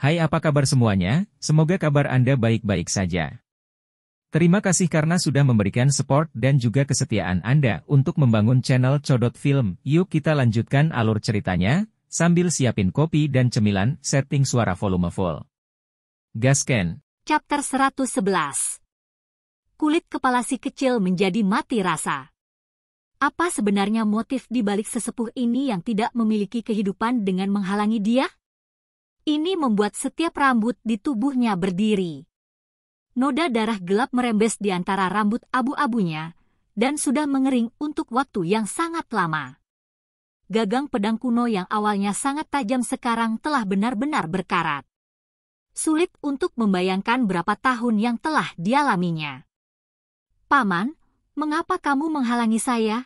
Hai, apa kabar semuanya? Semoga kabar Anda baik-baik saja. Terima kasih karena sudah memberikan support dan juga kesetiaan Anda untuk membangun channel Codot Film. Yuk kita lanjutkan alur ceritanya, sambil siapin kopi dan cemilan, setting suara volume full. Gasken. Chapter 111. Kulit kepala si kecil menjadi mati rasa. Apa sebenarnya motif di balik sesepuh ini yang tidak memiliki kehidupan dengan menghalangi dia? Ini membuat setiap rambut di tubuhnya berdiri. Noda darah gelap merembes di antara rambut abu-abunya, dan sudah mengering untuk waktu yang sangat lama. Gagang pedang kuno yang awalnya sangat tajam sekarang telah benar-benar berkarat. Sulit untuk membayangkan berapa tahun yang telah dialaminya. Paman, mengapa kamu menghalangi saya?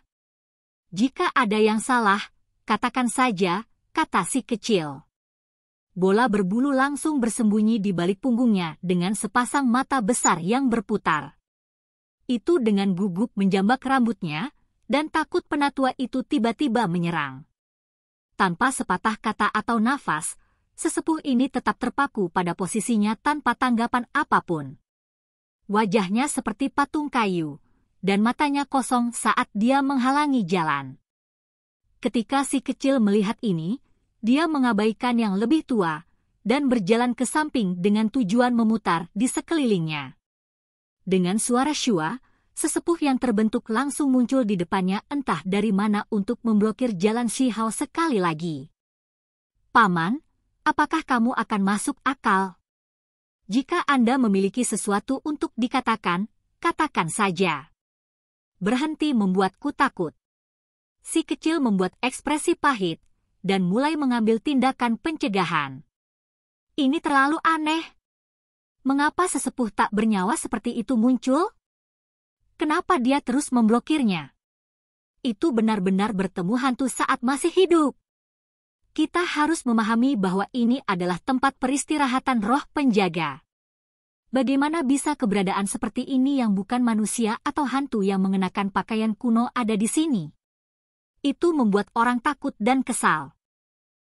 Jika ada yang salah, katakan saja, kata si kecil. Bola berbulu langsung bersembunyi di balik punggungnya dengan sepasang mata besar yang berputar. Itu dengan gugup menjambak rambutnya, dan takut penatua itu tiba-tiba menyerang. Tanpa sepatah kata atau nafas, sesepuh ini tetap terpaku pada posisinya tanpa tanggapan apapun. Wajahnya seperti patung kayu, dan matanya kosong saat dia menghalangi jalan. Ketika si kecil melihat ini, dia mengabaikan yang lebih tua, dan berjalan ke samping dengan tujuan memutar di sekelilingnya. Dengan suara syua, sesepuh yang terbentuk langsung muncul di depannya entah dari mana untuk memblokir jalan Si Hao sekali lagi. Paman, apakah kamu akan masuk akal? Jika Anda memiliki sesuatu untuk dikatakan, katakan saja. Berhenti membuatku takut. Si kecil membuat ekspresi pahit, dan mulai mengambil tindakan pencegahan. Ini terlalu aneh. Mengapa sesepuh tak bernyawa seperti itu muncul? Kenapa dia terus memblokirnya? Itu benar-benar bertemu hantu saat masih hidup. Kita harus memahami bahwa ini adalah tempat peristirahatan roh penjaga. Bagaimana bisa keberadaan seperti ini yang bukan manusia atau hantu yang mengenakan pakaian kuno ada di sini? Itu membuat orang takut dan kesal.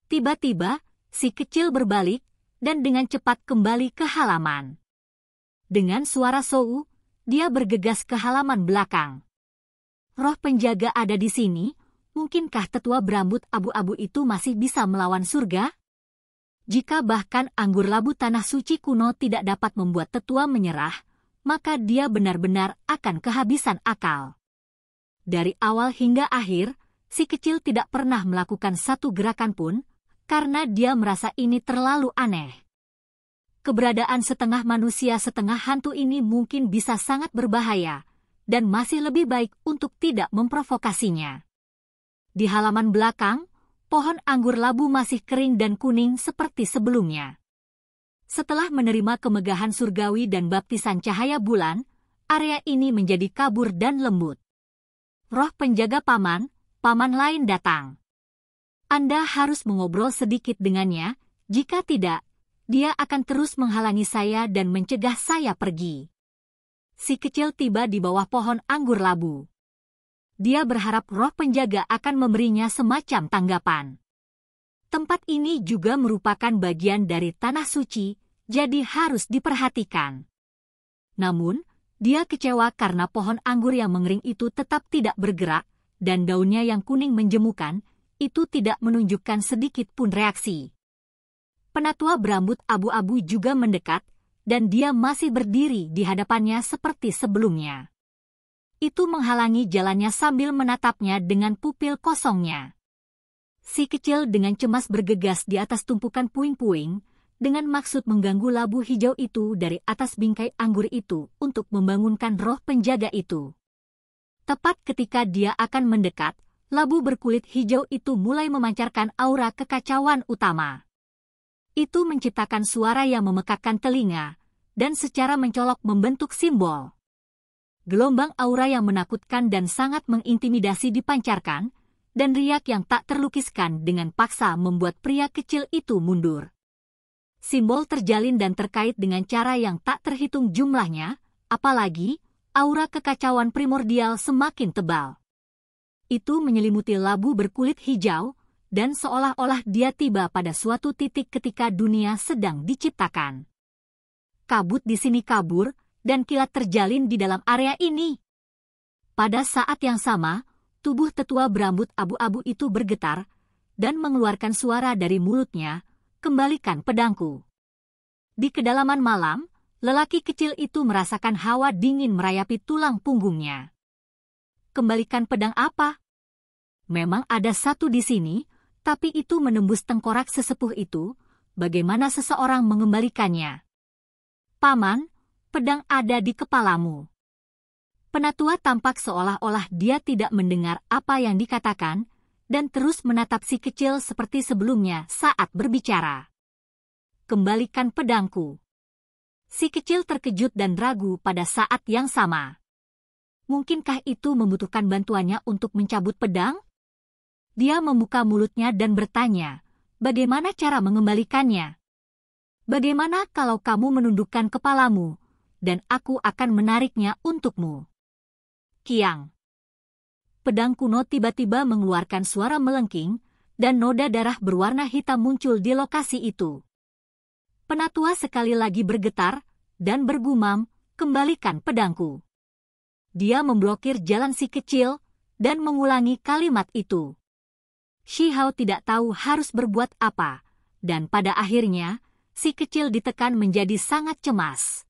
Tiba-tiba, si kecil berbalik, dan dengan cepat kembali ke halaman. Dengan suara sou, dia bergegas ke halaman belakang. Roh penjaga ada di sini, mungkinkah tetua berambut abu-abu itu masih bisa melawan surga? Jika bahkan anggur labu tanah suci kuno tidak dapat membuat tetua menyerah, maka dia benar-benar akan kehabisan akal. Dari awal hingga akhir, si kecil tidak pernah melakukan satu gerakan pun, karena dia merasa ini terlalu aneh. Keberadaan setengah manusia setengah hantu ini mungkin bisa sangat berbahaya, dan masih lebih baik untuk tidak memprovokasinya. Di halaman belakang, pohon anggur labu masih kering dan kuning seperti sebelumnya. Setelah menerima kemegahan surgawi dan baptisan cahaya bulan, area ini menjadi kabur dan lembut. Roh penjaga paman lain datang. Anda harus mengobrol sedikit dengannya, jika tidak, dia akan terus menghalangi saya dan mencegah saya pergi. Si kecil tiba di bawah pohon anggur labu. Dia berharap roh penjaga akan memberinya semacam tanggapan. Tempat ini juga merupakan bagian dari tanah suci, jadi harus diperhatikan. Namun, dia kecewa karena pohon anggur yang mengering itu tetap tidak bergerak, dan daunnya yang kuning menjemukan, itu tidak menunjukkan sedikit pun reaksi. Penatua berambut abu-abu juga mendekat, dan dia masih berdiri di hadapannya seperti sebelumnya. Itu menghalangi jalannya sambil menatapnya dengan pupil kosongnya. Si kecil dengan cemas bergegas di atas tumpukan puing-puing, dengan maksud mengganggu labu hijau itu dari atas bingkai anggur itu untuk membangunkan roh penjaga itu. Tepat ketika dia akan mendekat, labu berkulit hijau itu mulai memancarkan aura kekacauan utama. Itu menciptakan suara yang memekakkan telinga, dan secara mencolok membentuk simbol. Gelombang aura yang menakutkan dan sangat mengintimidasi dipancarkan, dan riak yang tak terlukiskan dengan paksa membuat pria kecil itu mundur. Simbol terjalin dan terkait dengan cara yang tak terhitung jumlahnya, apalagi aura kekacauan primordial semakin tebal. Itu menyelimuti labu berkulit hijau, dan seolah-olah dia tiba pada suatu titik ketika dunia sedang diciptakan. Kabut di sini kabur, dan kilat terjalin di dalam area ini. Pada saat yang sama, tubuh tetua berambut abu-abu itu bergetar, dan mengeluarkan suara dari mulutnya, "Kembalikan pedangku." Di kedalaman malam, lelaki kecil itu merasakan hawa dingin merayapi tulang punggungnya. Kembalikan pedang apa? Memang ada satu di sini, tapi itu menembus tengkorak sesepuh itu. Bagaimana seseorang mengembalikannya? Paman, pedang ada di kepalamu. Penatua tampak seolah-olah dia tidak mendengar apa yang dikatakan, dan terus menatap si kecil seperti sebelumnya saat berbicara. Kembalikan pedangku. Si kecil terkejut dan ragu pada saat yang sama. Mungkinkah itu membutuhkan bantuannya untuk mencabut pedang? Dia membuka mulutnya dan bertanya, bagaimana cara mengembalikannya? Bagaimana kalau kamu menundukkan kepalamu, dan aku akan menariknya untukmu? Kiang. Pedang kuno tiba-tiba mengeluarkan suara melengking, dan noda darah berwarna hitam muncul di lokasi itu. Penatua sekali lagi bergetar, dan bergumam, kembalikan pedangku. Dia memblokir jalan si kecil, dan mengulangi kalimat itu. Shi Hao tidak tahu harus berbuat apa, dan pada akhirnya, si kecil ditekan menjadi sangat cemas.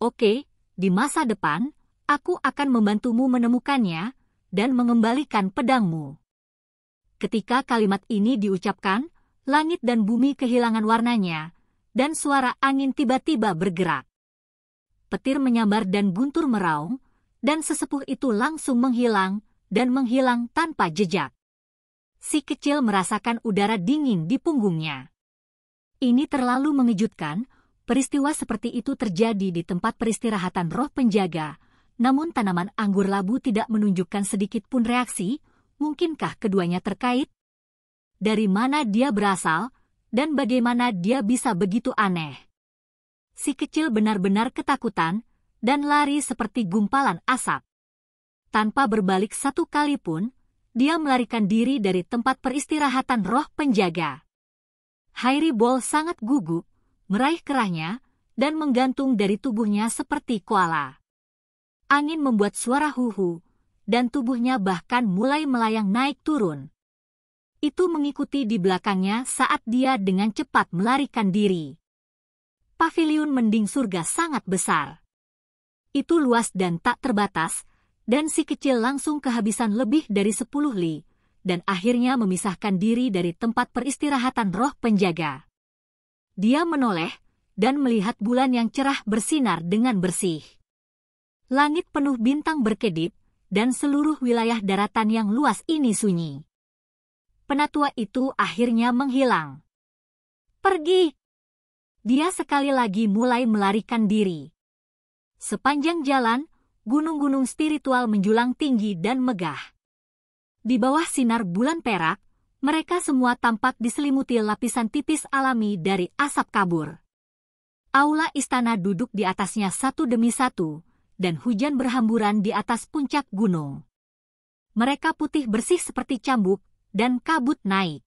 Oke, di masa depan, aku akan membantumu menemukannya, dan mengembalikan pedangmu. Ketika kalimat ini diucapkan, langit dan bumi kehilangan warnanya, dan suara angin tiba-tiba bergerak. Petir menyambar dan guntur meraung, dan sesepuh itu langsung menghilang, dan menghilang tanpa jejak. Si kecil merasakan udara dingin di punggungnya. Ini terlalu mengejutkan, peristiwa seperti itu terjadi di tempat peristirahatan roh penjaga, namun tanaman anggur labu tidak menunjukkan sedikit pun reaksi. Mungkinkah keduanya terkait? Dari mana dia berasal? Dan bagaimana dia bisa begitu aneh? Si kecil benar-benar ketakutan, dan lari seperti gumpalan asap. Tanpa berbalik satu kali pun, dia melarikan diri dari tempat peristirahatan roh penjaga. Hairi Bol sangat gugup, meraih kerahnya, dan menggantung dari tubuhnya seperti koala. Angin membuat suara huhu, dan tubuhnya bahkan mulai melayang naik turun. Itu mengikuti di belakangnya saat dia dengan cepat melarikan diri. Paviliun mending surga sangat besar. Itu luas dan tak terbatas, dan si kecil langsung kehabisan lebih dari 10 li, dan akhirnya memisahkan diri dari tempat peristirahatan roh penjaga. Dia menoleh, dan melihat bulan yang cerah bersinar dengan bersih. Langit penuh bintang berkedip, dan seluruh wilayah daratan yang luas ini sunyi. Penatua itu akhirnya menghilang. Pergi! Dia sekali lagi mulai melarikan diri. Sepanjang jalan, gunung-gunung spiritual menjulang tinggi dan megah. Di bawah sinar bulan perak, mereka semua tampak diselimuti lapisan tipis alami dari asap kabur. Aula istana duduk di atasnya satu demi satu, dan hujan berhamburan di atas puncak gunung. Mereka putih bersih seperti cambuk, dan kabut naik.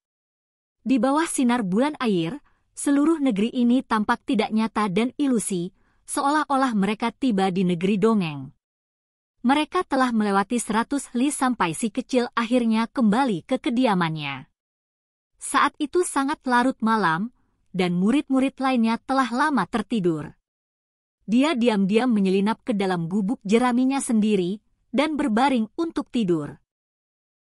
Di bawah sinar bulan air, seluruh negeri ini tampak tidak nyata dan ilusi, seolah-olah mereka tiba di negeri dongeng. Mereka telah melewati 100 li sampai si kecil akhirnya kembali ke kediamannya. Saat itu sangat larut malam, dan murid-murid lainnya telah lama tertidur. Dia diam-diam menyelinap ke dalam gubuk jeraminya sendiri, dan berbaring untuk tidur.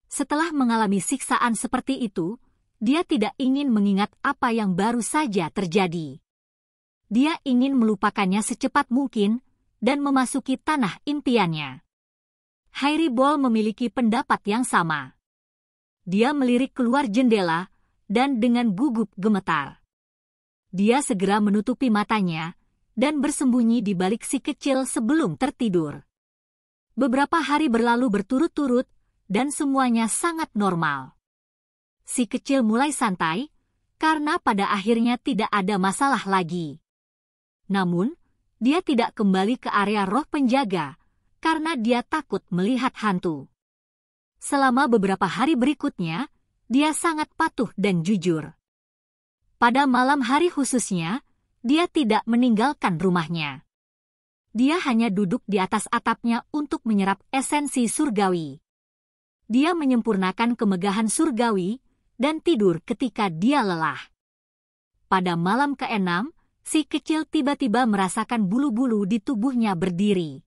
Setelah mengalami siksaan seperti itu, dia tidak ingin mengingat apa yang baru saja terjadi. Dia ingin melupakannya secepat mungkin, dan memasuki tanah impiannya. Hairi Bol memiliki pendapat yang sama. Dia melirik keluar jendela, dan dengan gugup gemetar. Dia segera menutupi matanya, dan bersembunyi di balik si kecil sebelum tertidur. Beberapa hari berlalu berturut-turut, dan semuanya sangat normal. Si kecil mulai santai, karena pada akhirnya tidak ada masalah lagi. Namun, dia tidak kembali ke area roh penjaga, karena dia takut melihat hantu. Selama beberapa hari berikutnya, dia sangat patuh dan jujur. Pada malam hari khususnya, dia tidak meninggalkan rumahnya. Dia hanya duduk di atas atapnya untuk menyerap esensi surgawi. Dia menyempurnakan kemegahan surgawi dan tidur ketika dia lelah. Pada malam ke-6, si kecil tiba-tiba merasakan bulu-bulu di tubuhnya berdiri.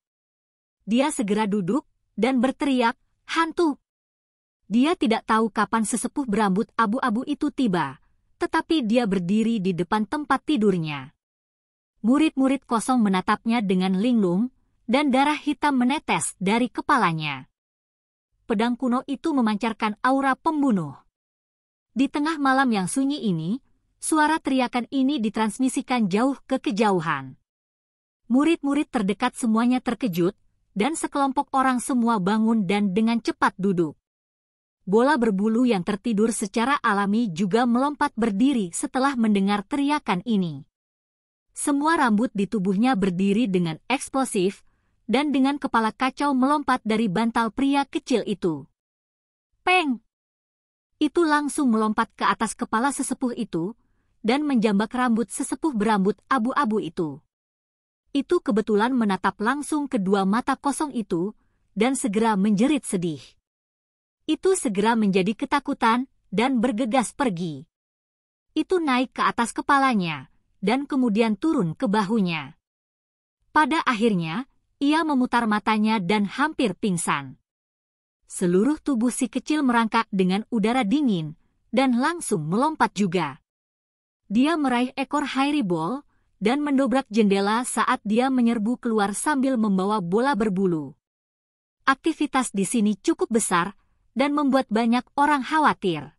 Dia segera duduk dan berteriak, "Hantu!" Dia tidak tahu kapan sesepuh berambut abu-abu itu tiba, tetapi dia berdiri di depan tempat tidurnya. Murid-murid kosong menatapnya dengan linglung, dan darah hitam menetes dari kepalanya. Pedang kuno itu memancarkan aura pembunuh. Di tengah malam yang sunyi ini, suara teriakan ini ditransmisikan jauh ke kejauhan. Murid-murid terdekat semuanya terkejut, dan sekelompok orang semua bangun dan dengan cepat duduk. Bola berbulu yang tertidur secara alami juga melompat berdiri setelah mendengar teriakan ini. Semua rambut di tubuhnya berdiri dengan eksplosif, dan dengan kepala kacau melompat dari bantal pria kecil itu. Peng! Itu langsung melompat ke atas kepala sesepuh itu, dan menjambak rambut sesepuh berambut abu-abu itu. Itu kebetulan menatap langsung kedua mata kosong itu, dan segera menjerit sedih. Itu segera menjadi ketakutan, dan bergegas pergi. Itu naik ke atas kepalanya, dan kemudian turun ke bahunya. Pada akhirnya, ia memutar matanya dan hampir pingsan. Seluruh tubuh si kecil merangkak dengan udara dingin, dan langsung melompat juga. Dia meraih ekor hairibol, dan mendobrak jendela saat dia menyerbu keluar sambil membawa bola berbulu. Aktivitas di sini cukup besar, dan membuat banyak orang khawatir.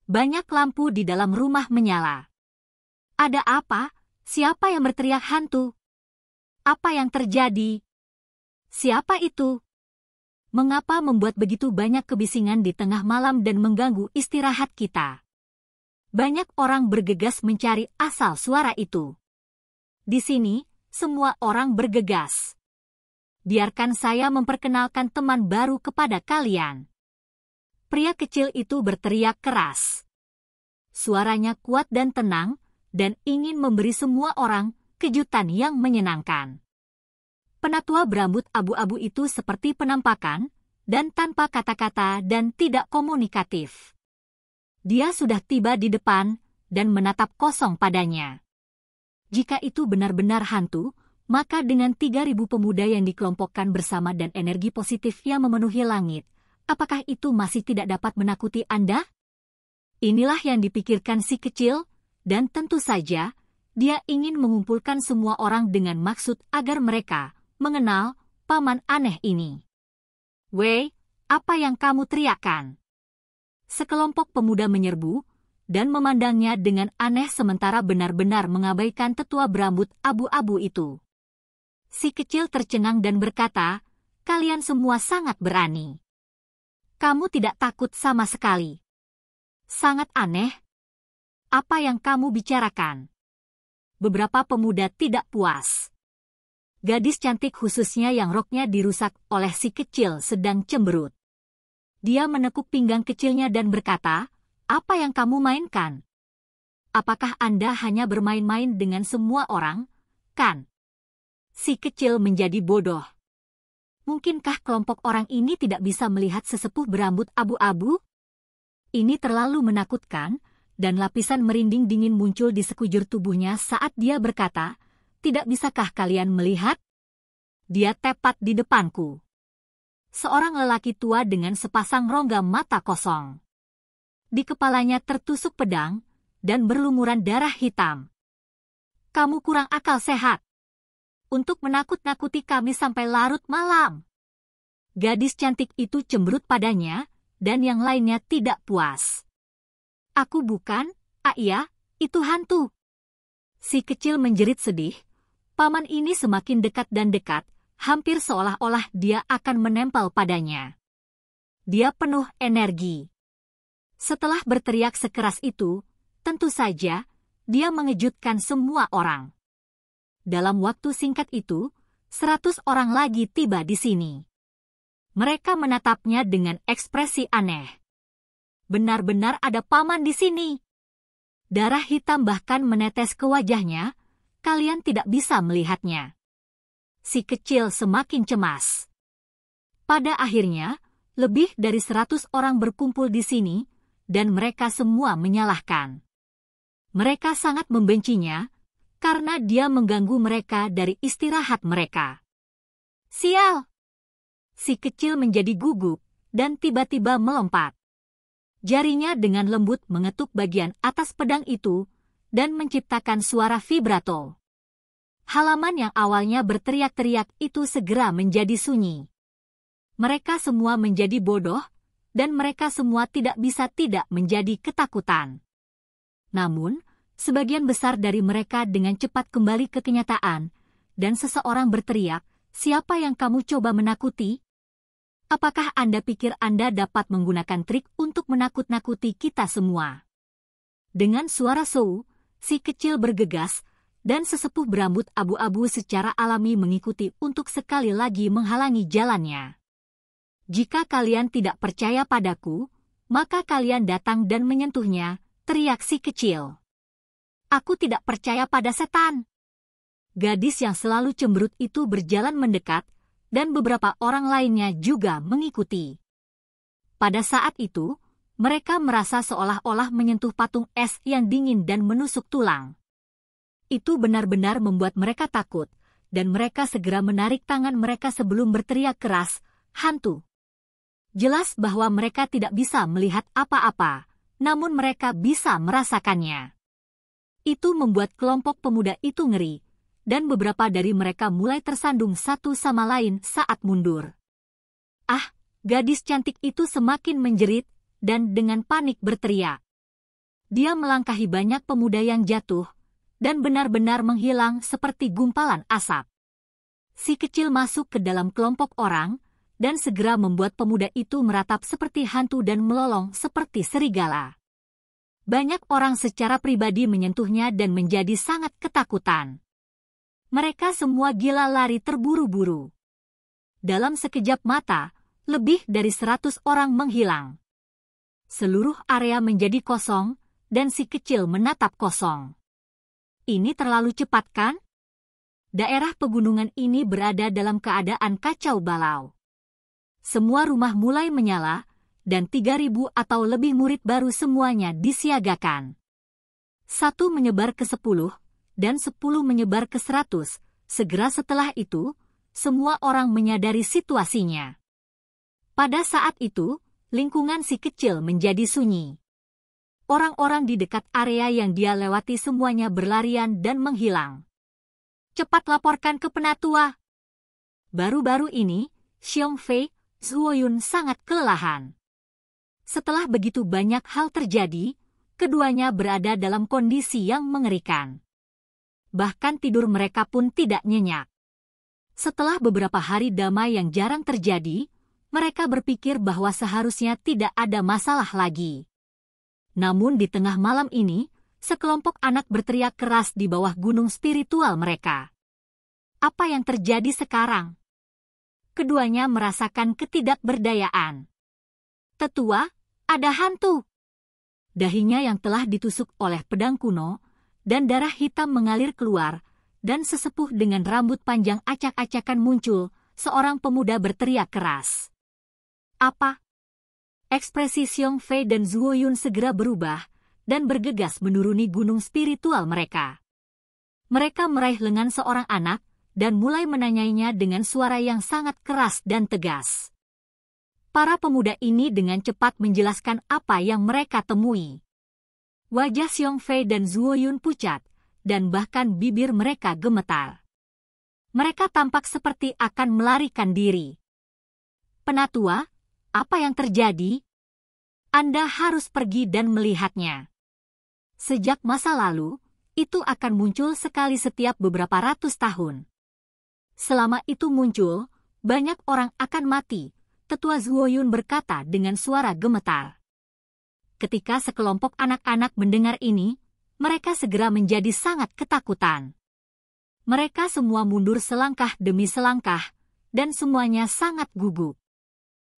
Banyak lampu di dalam rumah menyala. Ada apa? Siapa yang berteriak hantu? Apa yang terjadi? Siapa itu? Mengapa membuat begitu banyak kebisingan di tengah malam dan mengganggu istirahat kita? Banyak orang bergegas mencari asal suara itu. Di sini, semua orang bergegas. Biarkan saya memperkenalkan teman baru kepada kalian. Pria kecil itu berteriak keras. Suaranya kuat dan tenang, dan ingin memberi semua orang kejutan yang menyenangkan. Penatua berambut abu-abu itu seperti penampakan, dan tanpa kata-kata dan tidak komunikatif. Dia sudah tiba di depan, dan menatap kosong padanya. Jika itu benar-benar hantu, maka dengan 3.000 pemuda yang dikelompokkan bersama dan energi positif yang memenuhi langit, apakah itu masih tidak dapat menakuti Anda? Inilah yang dipikirkan si kecil, dan tentu saja, dia ingin mengumpulkan semua orang dengan maksud agar mereka mengenal paman aneh ini. "Wei, apa yang kamu teriakkan?" Sekelompok pemuda menyerbu, dan memandangnya dengan aneh sementara benar-benar mengabaikan tetua berambut abu-abu itu. Si kecil tercengang dan berkata, "Kalian semua sangat berani. Kamu tidak takut sama sekali. Sangat aneh. Apa yang kamu bicarakan?" Beberapa pemuda tidak puas. Gadis cantik khususnya yang roknya dirusak oleh si kecil sedang cemberut. Dia menekuk pinggang kecilnya dan berkata, "Apa yang kamu mainkan? Apakah Anda hanya bermain-main dengan semua orang, kan?" Si kecil menjadi bodoh. Mungkinkah kelompok orang ini tidak bisa melihat sesepuh berambut abu-abu? Ini terlalu menakutkan, dan lapisan merinding dingin muncul di sekujur tubuhnya saat dia berkata, "Tidak bisakah kalian melihat? Dia tepat di depanku." Seorang lelaki tua dengan sepasang rongga mata kosong. Di kepalanya tertusuk pedang, dan berlumuran darah hitam. "Kamu kurang akal sehat. Untuk menakut-nakuti kami sampai larut malam." Gadis cantik itu cemberut padanya, dan yang lainnya tidak puas. "Aku bukan, iya, itu hantu." Si kecil menjerit sedih. Paman ini semakin dekat dan dekat, hampir seolah-olah dia akan menempel padanya. Dia penuh energi. Setelah berteriak sekeras itu, tentu saja, dia mengejutkan semua orang. Dalam waktu singkat itu, 100 orang lagi tiba di sini. Mereka menatapnya dengan ekspresi aneh. benar-benar ada paman di sini. Darah hitam bahkan menetes ke wajahnya, kalian tidak bisa melihatnya. Si kecil semakin cemas. Pada akhirnya, lebih dari 100 orang berkumpul di sini, dan mereka semua menyalahkan. Mereka sangat membencinya, karena dia mengganggu mereka dari istirahat mereka. Sial! Si kecil menjadi gugup, dan tiba-tiba melompat. Jarinya dengan lembut mengetuk bagian atas pedang itu, dan menciptakan suara vibrato. Halaman yang awalnya berteriak-teriak itu segera menjadi sunyi. Mereka semua menjadi bodoh, dan mereka semua tidak bisa tidak menjadi ketakutan. Namun, sebagian besar dari mereka dengan cepat kembali ke kenyataan, dan seseorang berteriak, "Siapa yang kamu coba menakuti? Apakah Anda pikir Anda dapat menggunakan trik untuk menakut-nakuti kita semua?" Dengan suara Sou, si kecil bergegas, dan sesepuh berambut abu-abu secara alami mengikuti untuk sekali lagi menghalangi jalannya. "Jika kalian tidak percaya padaku, maka kalian datang dan menyentuhnya," teriak si kecil. "Aku tidak percaya pada setan." Gadis yang selalu cemberut itu berjalan mendekat, dan beberapa orang lainnya juga mengikuti. Pada saat itu, mereka merasa seolah-olah menyentuh patung es yang dingin dan menusuk tulang. Itu benar-benar membuat mereka takut, dan mereka segera menarik tangan mereka sebelum berteriak keras, "Hantu!" Jelas bahwa mereka tidak bisa melihat apa-apa, namun mereka bisa merasakannya. Itu membuat kelompok pemuda itu ngeri, dan beberapa dari mereka mulai tersandung satu sama lain saat mundur. Ah, gadis cantik itu semakin menjerit, dan dengan panik berteriak. Dia melangkahi banyak pemuda yang jatuh, dan benar-benar menghilang seperti gumpalan asap. Si kecil masuk ke dalam kelompok orang, dan segera membuat pemuda itu meratap seperti hantu dan melolong seperti serigala. Banyak orang secara pribadi menyentuhnya dan menjadi sangat ketakutan. Mereka semua gila lari terburu-buru. Dalam sekejap mata, lebih dari 100 orang menghilang. Seluruh area menjadi kosong, dan si kecil menatap kosong. Ini terlalu cepat kan? Daerah pegunungan ini berada dalam keadaan kacau balau. Semua rumah mulai menyala, dan 3.000 atau lebih murid baru semuanya disiagakan. 1 menyebar ke 10, dan 10 menyebar ke 100, segera setelah itu, semua orang menyadari situasinya. Pada saat itu, lingkungan si kecil menjadi sunyi. Orang-orang di dekat area yang dia lewati semuanya berlarian dan menghilang. "Cepat laporkan ke penatua." Baru-baru ini, Xiong Fei, Zuoyun sangat kelelahan. Setelah begitu banyak hal terjadi, keduanya berada dalam kondisi yang mengerikan. Bahkan tidur mereka pun tidak nyenyak. Setelah beberapa hari damai yang jarang terjadi, mereka berpikir bahwa seharusnya tidak ada masalah lagi. Namun di tengah malam ini, sekelompok anak berteriak keras di bawah gunung spiritual mereka. Apa yang terjadi sekarang? Keduanya merasakan ketidakberdayaan. "Tetua, ada hantu!" Dahinya yang telah ditusuk oleh pedang kuno, dan darah hitam mengalir keluar, dan sesepuh dengan rambut panjang acak-acakan muncul, seorang pemuda berteriak keras. "Apa?" Ekspresi Xiong Fei dan Zuoyun segera berubah, dan bergegas menuruni gunung spiritual mereka. Mereka meraih lengan seorang anak, dan mulai menanyainya dengan suara yang sangat keras dan tegas. Para pemuda ini dengan cepat menjelaskan apa yang mereka temui. Wajah Xiong Fei dan Zuoyun pucat, dan bahkan bibir mereka gemetar. Mereka tampak seperti akan melarikan diri. "Penatua, apa yang terjadi? Anda harus pergi dan melihatnya." Sejak masa lalu, itu akan muncul sekali setiap beberapa ratus tahun. Selama itu muncul, banyak orang akan mati, Tetua Zuoyun berkata dengan suara gemetar. Ketika sekelompok anak-anak mendengar ini, mereka segera menjadi sangat ketakutan. Mereka semua mundur selangkah demi selangkah, dan semuanya sangat gugup.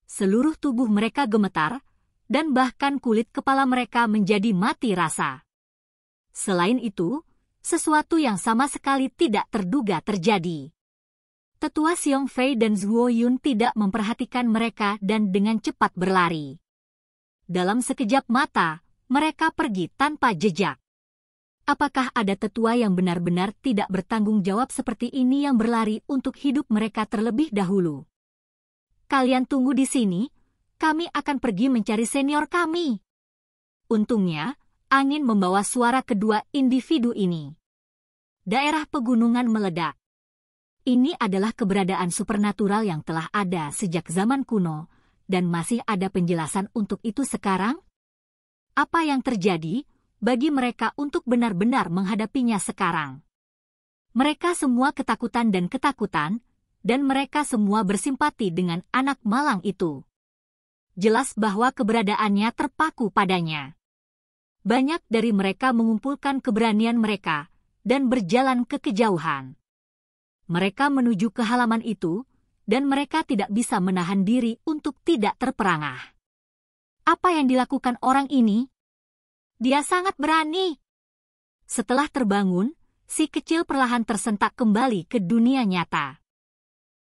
Seluruh tubuh mereka gemetar, dan bahkan kulit kepala mereka menjadi mati rasa. Selain itu, sesuatu yang sama sekali tidak terduga terjadi. Tetua Xiong Fei dan Zhuo Yun tidak memperhatikan mereka dan dengan cepat berlari. Dalam sekejap mata, mereka pergi tanpa jejak. Apakah ada tetua yang benar-benar tidak bertanggung jawab seperti ini yang berlari untuk hidup mereka terlebih dahulu? Kalian tunggu di sini, kami akan pergi mencari senior kami. Untungnya, angin membawa suara kedua individu ini. Daerah pegunungan meledak. Ini adalah keberadaan supernatural yang telah ada sejak zaman kuno, dan masih ada penjelasan untuk itu sekarang? Apa yang terjadi bagi mereka untuk benar-benar menghadapinya sekarang? Mereka semua ketakutan, dan mereka semua bersimpati dengan anak malang itu. Jelas bahwa keberadaannya terpaku padanya. Banyak dari mereka mengumpulkan keberanian mereka dan berjalan ke kejauhan. Mereka menuju ke halaman itu, dan mereka tidak bisa menahan diri untuk tidak terperangah. Apa yang dilakukan orang ini? Dia sangat berani. Setelah terbangun, si kecil perlahan tersentak kembali ke dunia nyata.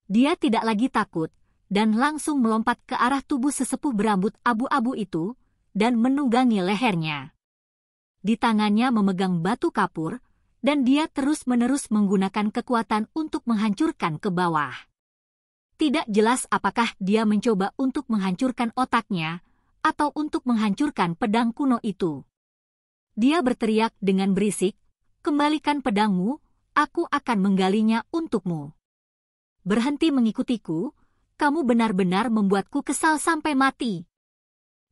Dia tidak lagi takut, dan langsung melompat ke arah tubuh sesepuh berambut abu-abu itu, dan menunggangi lehernya. Di tangannya memegang batu kapur, dan dia terus-menerus menggunakan kekuatan untuk menghancurkan ke bawah. Tidak jelas apakah dia mencoba untuk menghancurkan otaknya, atau untuk menghancurkan pedang kuno itu. Dia berteriak dengan berisik, "Kembalikan pedangmu, aku akan menggalinya untukmu. Berhenti mengikutiku, kamu benar-benar membuatku kesal sampai mati."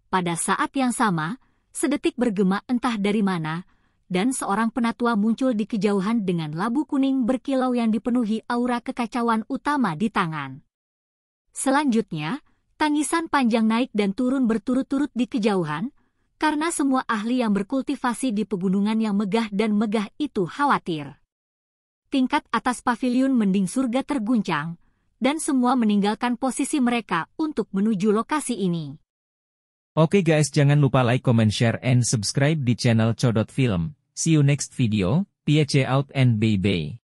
Pada saat yang sama, sedetik bergema entah dari mana, dan seorang penatua muncul di kejauhan dengan labu kuning berkilau yang dipenuhi aura kekacauan utama di tangan. Selanjutnya, tangisan panjang naik dan turun berturut-turut di kejauhan, karena semua ahli yang berkultivasi di pegunungan yang megah dan megah itu khawatir. Tingkat atas paviliun mending surga terguncang, dan semua meninggalkan posisi mereka untuk menuju lokasi ini. Oke guys, jangan lupa like, comment, share, and subscribe di channel Codot Film. See you next video, PHC out and bye-bye.